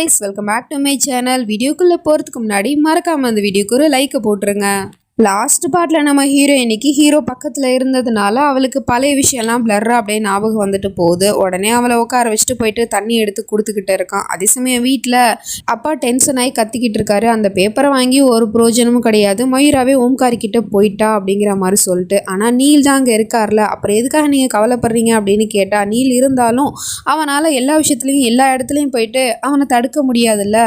guys, welcome back to my channel. வீடியோக்குள்ள போறதுக்கு முன்னாடி மறக்காம அந்த வீடியோக்கு ஒரு லைக் போட்டுருங்க. லாஸ்ட் பார்ட்டில் நம்ம ஹீரோயினிக்கு ஹீரோ பக்கத்தில் இருந்ததுனால அவளுக்கு பழைய விஷயம்லாம் பிளர்ரா அப்படியே ஞாபகம் வந்துட்டு போகுது. உடனே அவளை உட்கார வச்சுட்டு போயிட்டு தண்ணி எடுத்து கொடுத்துக்கிட்டு இருக்கான். அதே சமயம் வீட்டில் அப்பா டென்ஷன் ஆகி கத்திக்கிட்டு இருக்காரு. அந்த பேப்பரை வாங்கி ஒரு பிரயோஜனமும் கிடையாது, மயூராவே ஓம்காரி கிட்ட போயிட்டா அப்படிங்கிற மாதிரி சொல்லிட்டு. ஆனால் நீல் தான் அங்கே இருக்கார்ல, அப்புறம் எதுக்காக நீங்கள் கவலைப்படுறீங்க அப்படின்னு கேட்டா, நீல் இருந்தாலும் அவனால் எல்லா விஷயத்துலையும் எல்லா இடத்துலையும் போயிட்டு அவனை தடுக்க முடியாதுல்ல,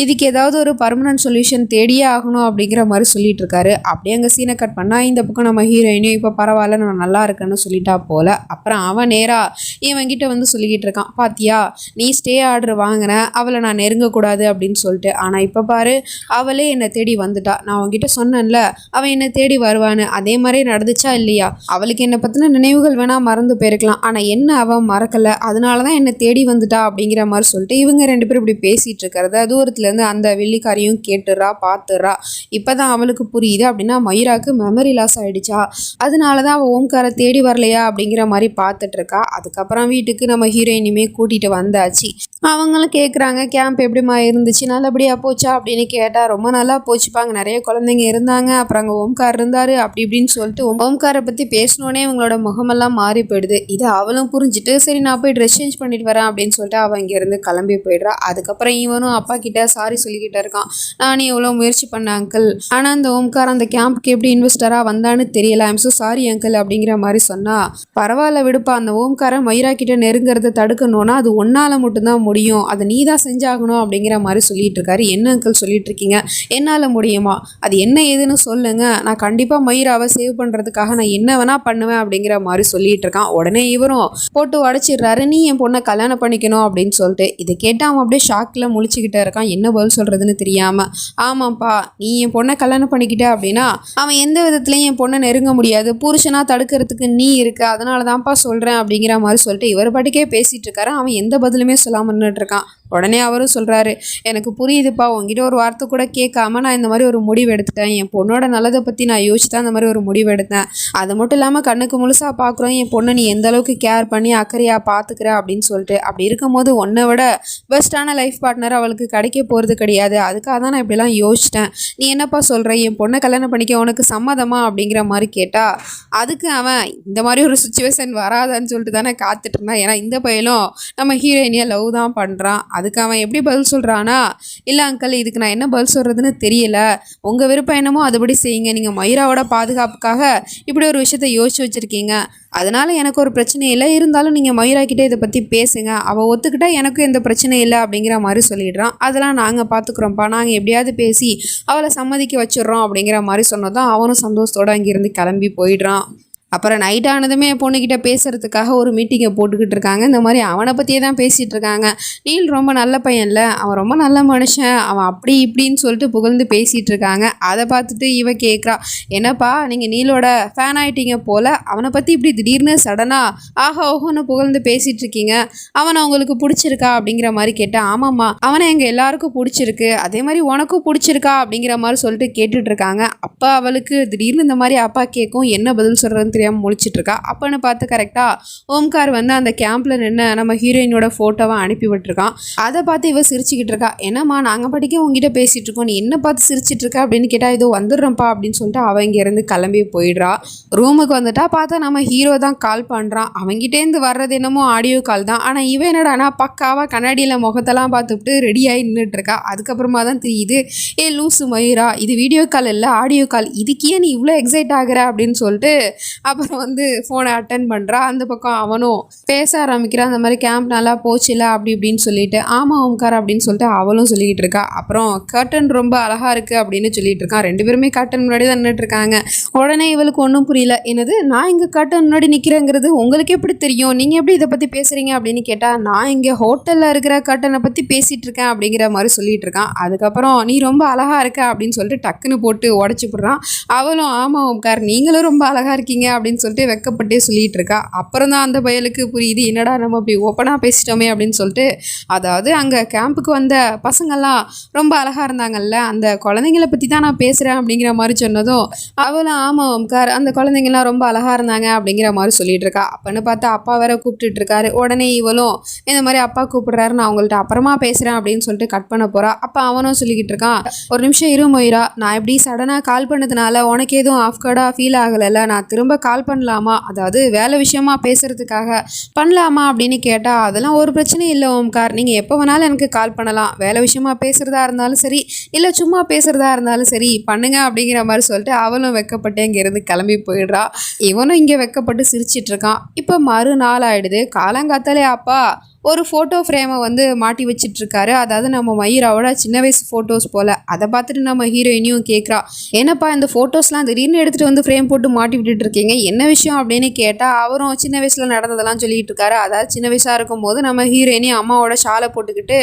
இதுக்கு ஏதாவது ஒரு பர்மனன்ட் சொல்யூஷன் தேடியே ஆகணும் அப்படிங்கிற மாதிரி சொல்லிட்டு இருக்காரு. அப்படியே அங்கே சீனை கட் பண்ணால் இந்த பக்கம் நம்ம ஹீரோயினும் இப்போ பரவாயில்ல நான் நல்லா இருக்கேன்னு சொல்லிட்டா போல. அப்புறம் அவன் நேராக இவன்கிட்ட வந்து சொல்லிக்கிட்டு இருக்கான், பாத்தியா நீ ஸ்டே ஆர்டர் வாங்கின, அவளை நான் நெருங்கக்கூடாது அப்படின்னு சொல்லிட்டு. ஆனால் இப்போ பாரு அவளே என்னை தேடி வந்துட்டா. நான் அவங்ககிட்ட சொன்னேன்ல அவன் என்னை தேடி வருவான்னு, அதே மாதிரி நடந்துச்சா இல்லையா? அவளுக்கு என்னை பற்றின நினைவுகள் வேணால் மறந்து போயிருக்கலாம், ஆனால் என்ன அவன் மறக்கலை, அதனால தான் என்னை தேடி வந்துட்டா அப்படிங்கிற மாதிரி சொல்லிட்டு இவங்க ரெண்டு பேரும் இப்படி பேசிகிட்டு இருக்கிறத தூரத்துலேருந்து அந்த வெள்ளிக்காரியும் கேட்டுறா பார்த்துறா. இப்போ தான் அவளுக்கு புரியுது அப்படின்னா மயூராக்கு மெமரி லாஸ் ஆகிடுச்சா, அதனால தான் அவள் ஓம்காரை தேடி வரலையா அப்படிங்கிற மாதிரி பார்த்துட்டு இருக்கா. அதுக்கப்புறம் வீட்டுக்கு நம்ம ஹீரோயினுமே கூட்டிகிட்டு வந்தாச்சு. அவங்களும் கேட்குறாங்க, கேம்ப் எப்படிமா இருந்துச்சு, நல்லபடியாக போச்சா அப்படின்னு கேட்டால், ரொம்ப நல்லா போச்சுப்பாங்க, நிறைய குழந்தைங்க இருந்தாங்க, அப்புறம் அங்கே ஓம்கார் இருந்தார் அப்படி இப்படின்னு சொல்லிட்டு ஓம்காரை பற்றி பேசினோடனே இவங்களோட முகமெல்லாம் மாறி போயிடுது. இது அவளும் புரிஞ்சுட்டு சரி நான் போய் ட்ரெஸ் சேஞ்ச் பண்ணிட்டு வரேன் அப்படின்னு சொல்லிட்டு அவள் இங்கேருந்து கிளம்பி போயிடுறா. அதுக்கப்புறம் இவனும் அப்பா கிட்ட சாரி சொல்லிக்கிட்டே இருக்கான், நானும் எவ்வளோ முயற்சி பண்ணேன் அங்கிள், ஆனால் அந்த ஓம்கார் அந்த கேம்புக்கு எப்படி இன்வெஸ்டராக வந்தான்னு தெரியல, ஐம் ஸோ சாரி அங்கிள் அப்படிங்கிற மாதிரி சொன்னால், பரவாயில்ல விடுப்பா, அந்த ஓம்காரை மயூரா கிட்ட நெருங்கிறத தடுக்கணும்னா அது ஒன்னால் மட்டும்தான் முடியும், அதை நீ தான் செஞ்சாகணும் அப்படிங்கிற மாதிரி சொல்லிட்டு இருக்காரு. என்ன அங்கிள் சொல்லிட்டு இருக்கீங்க, என்னால் முடியுமா, அது என்ன ஏதுன்னு சொல்லுங்க, நான் கண்டிப்பாக மயூராவை சேவ் பண்ணுறதுக்காக நான் என்ன வேணா பண்ணுவேன் அப்படிங்கிற மாதிரி சொல்லிட்டு இருக்கான். உடனே இவரும் போட்டு உடச்சிடுறாரு, நீ என் பொண்ணை கல்யாணம் பண்ணிக்கணும் அப்படின்னு சொல்லிட்டு. இதை கேட்டால் அவன் அப்படியே ஷாக்கில் முழிச்சுக்கிட்டே இருக்கான், என்ன பதில் சொல்கிறதுன்னு தெரியாமல். ஆமாப்பா, நீ என் பொண்ணை கல்யாணம் பண்ணிக்கிட்ட அப்படின்னா அவன் எந்த விதத்துலையும் என் பொண்ணை நெருங்க முடியாது, புருஷனா தடுக்கிறதுக்கு நீ இருக்க, அதனால தான்ப்பா சொல்கிறேன் அப்படிங்கிற மாதிரி சொல்லிட்டு இவர் பாட்டுக்கே பேசிகிட்டு இருக்காரு. அவன் எந்த பதிலுமே சொல்லாமல் நின்றுட்டு இருக்கான். உடனே அவரும் சொல்கிறாரு, எனக்கு புரியுதுப்பா, உங்ககிட்ட ஒரு வார்த்தை கூட கேட்காம நான் இந்த மாதிரி ஒரு முடிவு எடுத்துட்டேன், என் பொண்ணோட நல்லதை பற்றி நான் யோசிச்சு தான் இந்த மாதிரி ஒரு முடிவு எடுத்தேன், அது மட்டும் இல்லாமல் கண்ணுக்கு முழுசாக பார்க்குறோம் என் பொண்ணை நீ எந்த அளவுக்கு கேர் பண்ணி அக்கறையாக பார்த்துக்கிற அப்படின்னு சொல்லிட்டு. அப்படி இருக்கும்போது உன்னை விட பெஸ்ட்டான லைஃப் பார்ட்னர் அவளுக்கு கிடைக்க போகிறது கிடையாது, அதுக்காக தான் நான் இப்படிலாம் யோசிச்சிட்டேன், நீ என்னப்பா சொல்கிற, என் பொண்ணை கல்யாணம் பண்ணிக்க உனக்கு சம்மதமா அப்படிங்கிற மாதிரி கேட்டா, அதுக்கு அவன் இந்த மாதிரி ஒரு சுச்சுவேஷன் வராதான்னு சொல்லிட்டு தானே காத்துட்டு இருந்தான். ஏன்னா இந்த பையனும் நம்ம ஹீரோயினியை லவ் தான் பண்ணுறான். அதுக்கு அவன் எப்படி பதில் சொல்கிறானா, இல்லை அங்கிள் இதுக்கு நான் என்ன பதில் சொல்கிறதுன்னு தெரியல, உங்கள் விருப்பம் என்னமோ அதுபடி செய்யுங்க, நீங்கள் மயூராவோட பாதுகாப்புக்காக இப்படி ஒரு விஷயத்தை யோசிச்சு வச்சுருக்கீங்க, அதனால் எனக்கு ஒரு பிரச்சனை இல்லை, இருந்தாலும் நீங்கள் மயூரா கிட்டே இதை பற்றி பேசுங்க, அவள் ஒத்துக்கிட்டா எனக்கும் எந்த பிரச்சனை இல்லை அப்படிங்கிற மாதிரி சொல்லிடுறான். அதெல்லாம் நாங்கள் பார்த்துக்குறோம்ப்பா, நாங்கள் எப்படியாவது பேசி அவளை சம்மதிக்க வச்சிடுறோம் அப்படிங்கிற மாதிரி சொன்னதும் அவனும் சந்தோஷத்தோடு அங்கேருந்து கிளம்பி போயிடுறான். அப்புறம் நைட் ஆனதுமே பொண்ணுக்கிட்ட பேசுகிறதுக்காக ஒரு மீட்டிங்கை போட்டுக்கிட்டு இருக்காங்க. இந்த மாதிரி அவனை பற்றியே தான் பேசிகிட்டு இருக்காங்க. நீல் ரொம்ப நல்ல பையன்ல, அவன் ரொம்ப நல்ல மனுஷன், அவன் அப்படி இப்படின்னு சொல்லிட்டு புகழ்ந்து பேசிகிட்டு இருக்காங்க. அதை பார்த்துட்டு இவ கேட்குறா, என்னப்பா நீங்கள் நீலோட ஃபேன் ஆகிட்டீங்க போல், அவனை பற்றி இப்படி திடீர்னு சடனாக ஆஹா ஓஹோன்னு புகழ்ந்து பேசிகிட்டு இருக்கீங்க, அவனை அவங்களுக்கு பிடிச்சிருக்கா அப்படிங்கிற மாதிரி கேட்டேன். ஆமாம்மா, அவனை எங்கள் எல்லாருக்கும் பிடிச்சிருக்கு, அதே மாதிரி உனக்கும் பிடிச்சிருக்கா அப்படிங்கிற மாதிரி சொல்லிட்டு கேட்டுட்ருக்காங்க. அப்போ அவளுக்கு திடீர்னு இந்த மாதிரி அப்பா கேட்கும், என்ன பதில் சொல்கிறதுன்னு முடிச்சிட்டு இருக்கா. அப்பன்னு பார்த்து கரெக்டா ஓம்கார் வந்து அந்த கேம்ப்ல நின்று நம்ம ஹீரோயினோட போட்டோவை அனுப்பி விட்டுருக்கான். அதை பார்த்து இவ சிரிச்சுக்கிட்டு இருக்கா. என்னம்மா நாங்கள் படிக்க உங்ககிட்ட பேசிட்டு இருக்கோம், நீ என்ன பார்த்து சிரிச்சிட்டு இருக்க அப்படின்னு கேட்டா, இதோ வந்துடுறோம்ப்பா அப்படின்னு சொல்லிட்டு அவன் இங்க இருந்து கிளம்பி போயிடுறா. ரூமுக்கு வந்துட்டா பார்த்தா நம்ம ஹீரோ தான் கால் பண்றான். அவங்கிட்டேருந்து வர்றது என்னமோ ஆடியோ கால் தான். ஆனா இவன் என்னடானா பக்காவா கண்ணாடியில முகத்தெல்லாம் பார்த்துட்டு ரெடியாகி நின்றுட்டு இருக்கா. அதுக்கப்புறமா தான் தெரியுது, ஏ லூசு மயூரா, இது வீடியோ கால் இல்லை ஆடியோ கால், இதுக்கே நீ இவ்வளோ எக்ஸைட் ஆகுற அப்படின்னு சொல்லிட்டு அப்புறம் வந்து ஃபோனை அட்டன் பண்ணுறா. அந்த பக்கம் அவனும் பேச ஆரம்பிக்கிறான், அந்த மாதிரி கேம்ப் நல்லா போச்சுல அப்படி இப்படின்னு சொல்லிட்டு. ஆமாம் ஓம்கார் அப்படின்னு சொல்லிட்டு அவளும் சொல்லிக்கிட்டு இருக்கா. அப்புறம் கர்டன் ரொம்ப அழகாக இருக்குது அப்படின்னு சொல்லிட்டு இருக்கான். ரெண்டு பேருமே கர்டன் முன்னாடி தான் நின்றுட்டு இருக்காங்க. உடனே இவளுக்கு ஒன்றும் புரியல, என்னது நான் இங்கே கர்டன் முன்னாடி நிற்கிறேங்கிறது உங்களுக்கு எப்படி தெரியும், நீங்கள் எப்படி இதை பற்றி பேசுகிறீங்க அப்படின்னு கேட்டால், நான் இங்கே ஹோட்டலில் இருக்கிற கர்டனை பற்றி பேசிகிட்டு இருக்கேன் அப்படிங்கிற மாதிரி சொல்லிட்டு இருக்கான். அதுக்கப்புறம் நீ ரொம்ப அழகாக இருக்க அப்படின்னு சொல்லிட்டு டக்குன்னு போட்டு உடச்சி போடுறான். அவளும் ஆமாம் ஓம்கார் நீங்களும் ரொம்ப அழகாக இருக்கீங்க அப்படின்னு சொல்லிட்டு வெக்கப்பட்டே சொல்லிட்டு இருக்கா. அப்புறம் தான் அந்த பயலுக்கு புரியுது, என்னடா நம்ம அப்படி ஓப்பனாக பேசிட்டோமே அப்படின்னு சொல்லிட்டு. அதாவது அங்கே கேம்புக்கு வந்த பசங்கள்லாம் ரொம்ப அழகாக இருந்தாங்கல்ல, அந்த குழந்தைங்கள பற்றி தான் நான் பேசுகிறேன் அப்படிங்கிற மாதிரி சொன்னதும் அவளும் ஆமாம் ஓம்கார், அந்த குழந்தைங்கள்லாம் ரொம்ப அழகாக இருந்தாங்க அப்படிங்கிற மாதிரி சொல்லிட்டு இருக்கா. அப்போன்னு பார்த்தா அப்பா வேற கூப்பிட்டுட்டு இருக்காரு. உடனே இவளும் இந்த மாதிரி அப்பா கூப்பிடுறாரு, நான் அவங்கள்ட்ட அப்புறமா பேசுகிறேன் அப்படின்னு சொல்லிட்டு கட் பண்ண போகிறா. அப்போ அவனும் சொல்லிக்கிட்டு இருக்கான், ஒரு நிமிஷம் இரு மொய்ரா, நான் எப்படி சடனாக கால் பண்ணதுனால உனக்கு எதுவும் ஆஃப்கார்டாக ஃபீல் ஆகலைல்ல, நான் திரும்ப கால் பண்ணலாமா, அதாவது வேலை விஷயமா பேசுகிறதுக்காக பண்ணலாமா அப்படின்னு கேட்டால் அதெல்லாம் ஒரு பிரச்சனையும் இல்லை ஓம்கார், நீங்கள் எப்போ வேணாலும் எனக்கு கால் பண்ணலாம், வேலை விஷயமா பேசுகிறதா இருந்தாலும் சரி இல்லை சும்மா பேசுகிறதா இருந்தாலும் சரி பண்ணுங்க அப்படிங்கிற மாதிரி சொல்லிட்டு அவளும் வெக்கப்பட்டு இங்கேருந்து கிளம்பி போயிடுறா. இவனும் இங்கே வெக்கப்பட்டு சிரிச்சிட்டு இருக்கான். இப்போ மறுநாள் ஆயிடுது. காலங்காத்தாலே அப்பா ஒரு ஃபோட்டோ ஃப்ரேமை வந்து மாட்டி வச்சிட்ருக்காரு. அதாவது நம்ம மயூராவோட சின்ன வயசு ஃபோட்டோஸ் போல். அதை பார்த்துட்டு நம்ம ஹீரோயினியும் கேட்குறா, என்னப்பா இந்த ஃபோட்டோஸ்லாம் திடீர்னு எடுத்துகிட்டு வந்து ஃப்ரேம் போட்டு மாட்டி விட்டுட்டு இருக்கீங்க, என்ன விஷயம் அப்படின்னு கேட்டால் அவரும் சின்ன வயசில் நடந்ததெல்லாம் சொல்லிட்டு இருக்காரு. அதாவது சின்ன வயசாக இருக்கும்போது நம்ம ஹீரோயினி அம்மாவோட ஷாலை போட்டுக்கிட்டு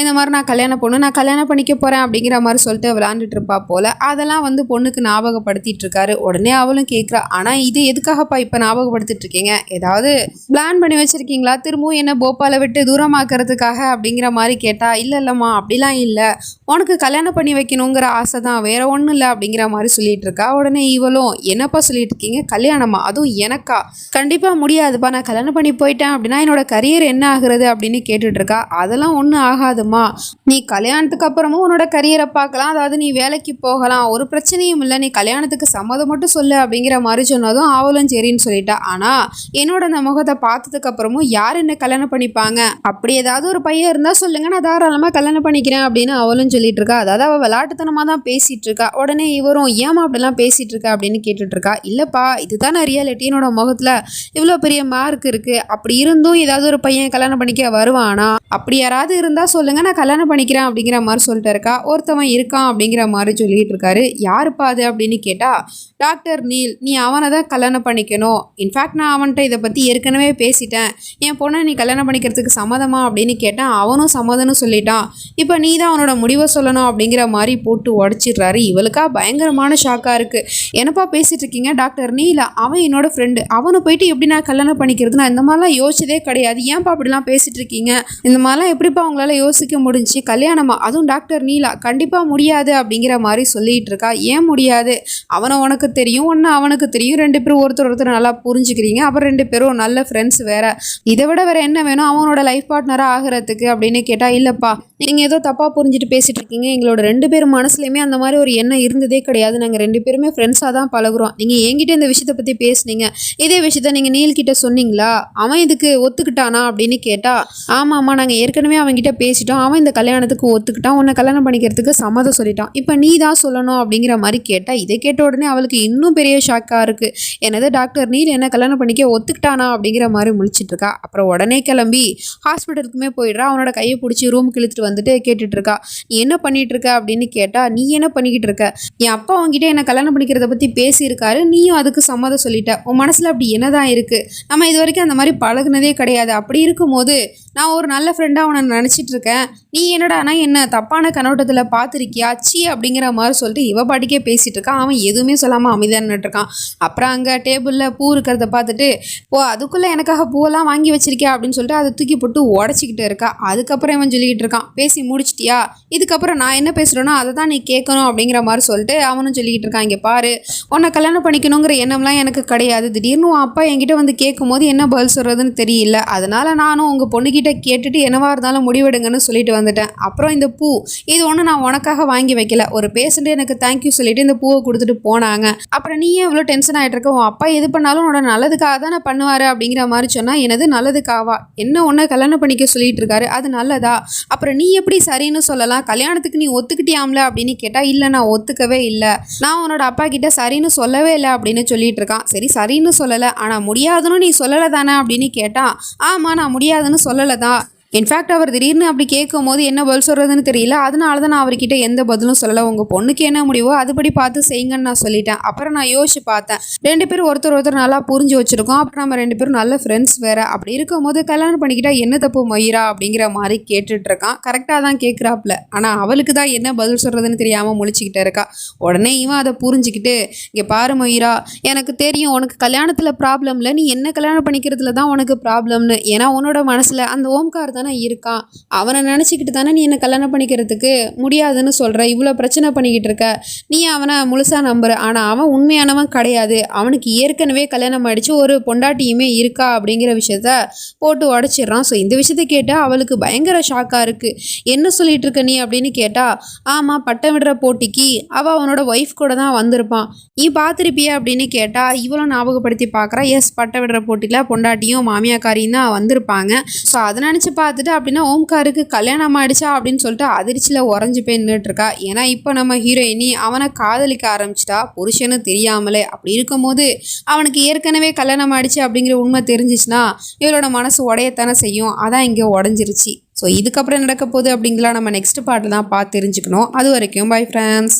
இந்த மாதிரி நான் கல்யாணம் பண்ணிக்க போகிறேன் அப்படிங்கிற மாதிரி சொல்லிட்டு விளாண்டுட்டு இருப்பா போல். அதெல்லாம் வந்து பொண்ணுக்கு ஞாபகப்படுத்திட்டு இருக்காரு. உடனே அவளும் கேட்குறா, ஆனால் இது எதுக்காகப்பா இப்போ ஞாபகப்படுத்திட்டு இருக்கீங்க, ஏதாவது பிளான் பண்ணி வச்சுருக்கீங்களா, திரும்பவும் என்ன போபாலை விட்டு தூரமாக்குறதுக்காக அப்படிங்கிற மாதிரி கேட்டா, இல்லைம்மா அப்படிலாம் இல்லை, உனக்கு கல்யாணம் பண்ணி வைக்கணுங்கிற ஆசை தான், வேற ஒன்றும் இல்லை அப்படிங்கிற மாதிரி சொல்லிட்டு இருக்கா. உடனே இவளும், என்னப்பா சொல்லிட்டு இருக்கீங்க, கல்யாணமா, அதுவும் எனக்கா, கண்டிப்பாக முடியாதுப்பா, நான் கல்யாணம் பண்ணி போயிட்டேன் அப்படின்னா என்னோட கரியர் என்ன ஆகுறது அப்படின்னு கேட்டுட்டு இருக்கா. அதெல்லாம் ஒன்றும் ஆகாதுமா, நீ கல்யாணத்துக்கு அப்புறமும் உன்னோட கரியரை பார்க்கலாம், அதாவது நீ வேலைக்கு போகலாம், ஒரு பிரச்சனையும் இல்லை, நீ கல்யாணத்துக்கு சம்மதம் மட்டும் சொல்லு அப்படிங்கிற மாதிரி சொன்னதும் அவளும் சரின்னு சொல்லிட்டா. ஆனால் என்னோட அந்த முகத்தை பார்த்ததுக்கு அப்புறமும் யார் என்ன கல்யாணம் பண்ணிப்பாங்க, அப்படி ஏதாவது ஒரு பையன் இருந்தா சொல்லுங்க, நான் தாராளமா கல்யாணம் பண்ணிக்கிறேன் அப்படின்னு அவளும் சொல்லிட்டு இருக்கா. அதாவது அவள் விளையாட்டுத்தனமா தான் பேசிட்டு இருக்கா. உடனே இவரும், ஏமா அப்படிலாம் பேசிட்டு இருக்கா அப்படின்னு கேட்டுட்டு இருக்கா. இல்லப்பா இதுதானே ரியாலிட்டி, என்னோட முகத்துல இவ்வளோ பெரிய மார்க் இருக்கு, அப்படி இருந்தும் ஏதாவது ஒரு பையன் கல்யாணம் பண்ணிக்க வருவானா, அப்படி யாராவது இருந்தா சொல்லுங்க, நான் கல்யாணம் பண்ணிக்கிறேன் அப்படிங்கிற மாதிரி சொல்லிட்டு இருக்கா. ஒருத்தவன் இருக்கான் அப்படிங்கிற மாதிரி சொல்லிட்டு இருக்காரு. யாருப்பா அது அப்படின்னு கேட்டா, டாக்டர் நீல், நீ அவனை தான் கல்யாணம் பண்ணிக்கணும், இன்ஃபேக்ட் நான் அவன்கிட்ட இதை பற்றி ஏற்கனவே பேசிட்டேன், என் பொண்ணை நீ கல்யாணம் பண்ணிக்கிறதுக்கு சம்மதமா அப்படின்னு கேட்டான். அவனும் சம்மதம்னு சொல்லிட்டான். இப்போ நீ தான் அவனோட முடிவை சொல்லணும் அப்படிங்கிற மாதிரி போட்டு உடச்சிடுறாரு. இவளுக்கா பயங்கரமான ஷாக்காக இருக்குது. என்னப்பா பேசிகிட்டு இருக்கீங்க டாக்டர் நீல, அவன் என்னோட ஃப்ரெண்டு, அவனை போயிட்டு எப்படி நான் கல்யாணம் பண்ணிக்கிறது, நான் இந்த மாதிரிலாம் யோசிச்சதே கிடையாது, ஏன்ப்பா அப்படிலாம் பேசிகிட்டு இருக்கீங்க, இந்த மாதிரிலாம் எப்படிப்பா உங்களால் யோசிக்க முடிஞ்சு, கல்யாணமா, அதுவும் டாக்டர் நீலா, கண்டிப்பாக முடியாது அப்படிங்கிற மாதிரி சொல்லிகிட்டு இருக்கா. ஏன் முடியாது, அவனை உனக்கு தெரியும், ஒன்று அவனுக்கு தெரியும், ரெண்டு பேரும் ஒருத்தர் நல்லா புரிஞ்சுக்கிறீங்க, அப்புறம் ரெண்டு பேரும் நல்ல ஃப்ரெண்ட்ஸ் வேற, இதை விட வேற என்ன வேணும் அவனோட லைஃப் பார்ட்னராக ஆகிறதுக்கு அப்படின்னு கேட்டால், இல்லைப்பா நீங்கள் ஏதோ தப்பாக புரிஞ்சுட்டு பேசிகிட்டு இருக்கீங்க, எங்களோட ரெண்டு பேரும் மனசுலையுமே அந்த மாதிரி ஒரு எண்ணம் இருந்ததே கிடையாது, நாங்கள் ரெண்டு பேருமே ஃப்ரெண்ட்ஸாக தான் பழகுறோம், நீங்கள் என்கிட்ட இந்த விஷயத்தை பற்றி பேசுனீங்க, இதே விஷயத்த நீங்கள் நீல்கிட்ட சொன்னீங்களா, அவன் இதுக்கு ஒத்துக்கிட்டானா அப்படின்னு கேட்டால், ஆமாம்மா நாங்கள் ஏற்கனவே அவன்கிட்ட பேசிட்டோம், அவன் இந்த கல்யாணத்துக்கு ஒத்துக்கிட்டான், உன்னை கல்யாணம் பண்ணிக்கிறதுக்கு சம்மதம் சொல்லிட்டான், இப்போ நீ தான் சொல்லணும் அப்படிங்கிற மாதிரி கேட்டால், இதை கேட்ட உடனே அவளுக்கு இன்னும் பெரிய ஷாக்காக இருக்குது. என்னது டாக்டர் நீல் என்ன கல்யாணம் பண்ணிக்க ஒத்துக்கிட்டானா அப்படிங்கிற மாதிரி முழிச்சிட்டு இருக்கா. அப்புறம் உடனே கிளம்பி ஹாஸ்பிட்டலுக்குமே போயிடுறா. அவனோட கையை பிடிச்சி ரூமுக்கு இழுத்துட்டு வந்துட்டு கேட்டுட்டு இருக்கா, நீ என்ன பண்ணிட்டு இருக்க அப்படின்னு கேட்டா, நீ என்ன பண்ணிக்கிட்டு இருக்க, என் அப்பா உங்ககிட்ட என்ன கல்யாணம் பண்ணிக்கிறத பற்றி பேசியிருக்காரு, நீயும் அதுக்கு சம்மதம் சொல்லிட்ட, உன் மனசில் அப்படி என்னதான் இருக்கு, நம்ம இது வரைக்கும் அந்த மாதிரி பழகுனதே கிடையாது, அப்படி இருக்கும்போது நான் ஒரு நல்ல ஃப்ரெண்டாக அவனை நினச்சிட்டு இருக்கேன், நீ என்னடானா என்ன தப்பான கண்ணோட்டத்தில் பார்த்துருக்கியா, சி அப்படிங்கிற மாதிரி சொல்லிட்டு இவ பாட்டிக்கே பேசிகிட்டு இருக்கான். அவன் எதுவுமே சொல்லாமல் அமைதியாக இருக்கான். அப்புறம் அங்கே டேபிளில் பூ இருக்கிறத பார்த்துட்டு, ஓ அதுக்குள்ளே எனக்காக பூவெல்லாம் வாங்கி வச்சிருக்கியா அப்படின்னு சொல்லிட்டு அதை தூக்கி போட்டு உடச்சிக்கிட்டு இருக்கா. அதுக்கப்புறம் இவன் சொல்லிக்கிட்டு இருக்கான், பேசி முடிச்சிட்டியா, இதுக்கப்புறம் நான் என்ன பேசுகிறேனோ அதை தான் நீ கேட்கணும் அப்படிங்கிற மாதிரி சொல்லிட்டு அவனும் சொல்லிக்கிட்டு இருக்கான், இங்கே பாரு உன்னை கல்யாணம் பண்ணிக்கணுங்கிற எண்ணம்லாம் எனக்கு கிடையாது, திடீர்னு உன் அப்பா என்கிட்ட வந்து கேட்கும் போது என்ன பதில் சொல்கிறதுன்னு தெரியல, அதனால நானும் உங்கள் பொண்ணுக்கிட்ட கேட்டுட்டு என்னவா இருந்தாலும் முடிவெடுங்கன்னு சொல்லிட்டு வந்துட்டேன். அப்புறம் இந்த பூ இது ஒன்று நான் உனக்காக வாங்கி வைக்கல, ஒரு பேஷண்ட் எனக்கு தேங்க்யூ சொல்லிட்டு இந்த பூவை கொடுத்துட்டு போனாங்க, அப்புறம் நீ ஏன் இவ்வளோ டென்ஷன் ஆகிட்டு இருக்க, உன் அப்பா எது பண்ணாலும் உன்னோட நல்லதுக்காக தான் நான் பண்ணுவார் அப்படிங்கிற மாதிரி சொன்னால், எனது நல்லதுக்காவா, என்ன ஒன்று கல்யாணம் பண்ணிக்க சொல்லிட்டு இருக்காரு, அது நல்லதா, அப்புறம் நீ எப்படி சரின்னு சொல்லலாம், கல்யாணத்துக்கு நீ ஒத்துக்கிட்டியாம்ல அப்படின்னு கேட்டால், இல்லை நான் ஒத்துக்கவே இல்லை, நான் உன்னோட அப்பா கிட்ட சரின்னு சொல்லவே இல்லை அப்படின்னு சொல்லிட்டு இருக்கான். சரி சரின்னு சொல்லலை, ஆனால் முடியாதுன்னு நீ சொல்லலை தானே அப்படின்னு கேட்டான். ஆமாம் நான் முடியாதுன்னு சொல்லலை தான், இன்ஃபேக்ட் அவர் திடீர்னு அப்படி கேட்கும்போது என்ன பதில் சொல்கிறதுன்னு தெரியல. அதனால தான் நான் அவர்கிட்ட எந்த பதிலும் சொல்லலை. உங்கள் பொண்ணுக்கு என்ன முடிவோ அதுபடி பார்த்து செய்யுங்கன்னு நான் சொல்லிட்டேன். அப்புறம் நான் யோசிச்சு பார்த்தேன், 2 பேரும் ஒருத்தர் நல்லா புரிஞ்சு வச்சுருக்கோம். அப்புறம் நம்ம 2 பேரும் நல்ல ஃப்ரெண்ட்ஸ் வேறு. அப்படி இருக்கும்போது கல்யாணம் பண்ணிக்கிட்டா என்ன தப்பு மயிரா அப்படிங்கிற மாதிரி கேட்டுட்ருக்கான். கரெக்டாக தான் கேட்குறாப்புல. ஆனால் அவளுக்கு தான் என்ன பதில் சொல்கிறதுன்னு தெரியாமல் முழிச்சிக்கிட்டே இருக்கா. உடனே இவன் அதை புரிஞ்சுக்கிட்டு, இங்கே பாரு மயிரா, எனக்கு தெரியும் உனக்கு கல்யாணத்தில் ப்ராப்ளம் இல்லை, நீ என்ன கல்யாணம் பண்ணிக்கிறதுல தான் உனக்கு ப்ராப்ளம்னு. ஏன்னா உன்னோட மனசில் அந்த ஓம்கார் தானே இருக்கான். அவனை நினச்சிக்கிட்டு தானே நீ என்ன கல்யாணம் பண்ணிக்கிறதுக்கு முடியாதுன்னு சொல்கிற. இவ்வளோ பிரச்சனை பண்ணிக்கிட்டு இருக்க. நீ அவனை முழுசாக நம்புற. ஆனால் அவன் உண்மையானவன் கிடையாது. அவனுக்கு ஏற்கனவே கல்யாணம் ஆயிடுச்சு, ஒரு பொண்டாட்டியுமே இருக்கா அப்படிங்கிற விஷயத்த போட்டு உடச்சிட்றான். ஸோ இந்த விஷயத்த கேட்டால் அவளுக்கு பயங்கர ஷாக்காக இருக்குது. என்ன சொல்லிட்டு இருக்க நீ அப்படின்னு கேட்டால், ஆமாம், பட்டம் விடுற போட்டிக்கு அவனோட ஒய்ஃப் கூட தான் வந்திருப்பான், நீ பார்த்துருப்பிய அப்படின்னு கேட்டால் இவ்வளோ ஞாபகப்படுத்தி பார்க்குறா. எஸ், பட்டம் விடுற போட்டியில் பொண்டாட்டியும் மாமியாக்காரியும் தான் வந்திருப்பாங்க. ஸோ அதை நினச்சி பார்த்துட்டு அப்படின்னா ஓம்காருக்கு கல்யாணம் ஆயிடுச்சா அப்படின்னு சொல்லிட்டு அதிர்ச்சியில் உறைஞ்சி போய் நின்றுட்டுருக்கா. ஏன்னா இப்போ நம்ம ஹீரோயினி அவனை காதலிக்க ஆரம்பிச்சிட்டா, புருஷன்னு தெரியாமலே. அப்படி இருக்கும்போது அவனுக்கு ஏற்கனவே கல்யாணம் ஆயிடுச்சு அப்படிங்கிற உண்மை தெரிஞ்சிச்சுன்னா இவளோட மனசு உடையத்தானே செய்யும். அதான் இங்கே உடஞ்சிருச்சு. ஸோ இதுக்கப்புறம் நடக்க போகுது அப்படிங்கலாம் நம்ம நெக்ஸ்ட் பார்ட்டில் தான் பார்த்து தெரிஞ்சுக்கணும். அது வரைக்கும் பை ஃப்ரெண்ட்ஸ்.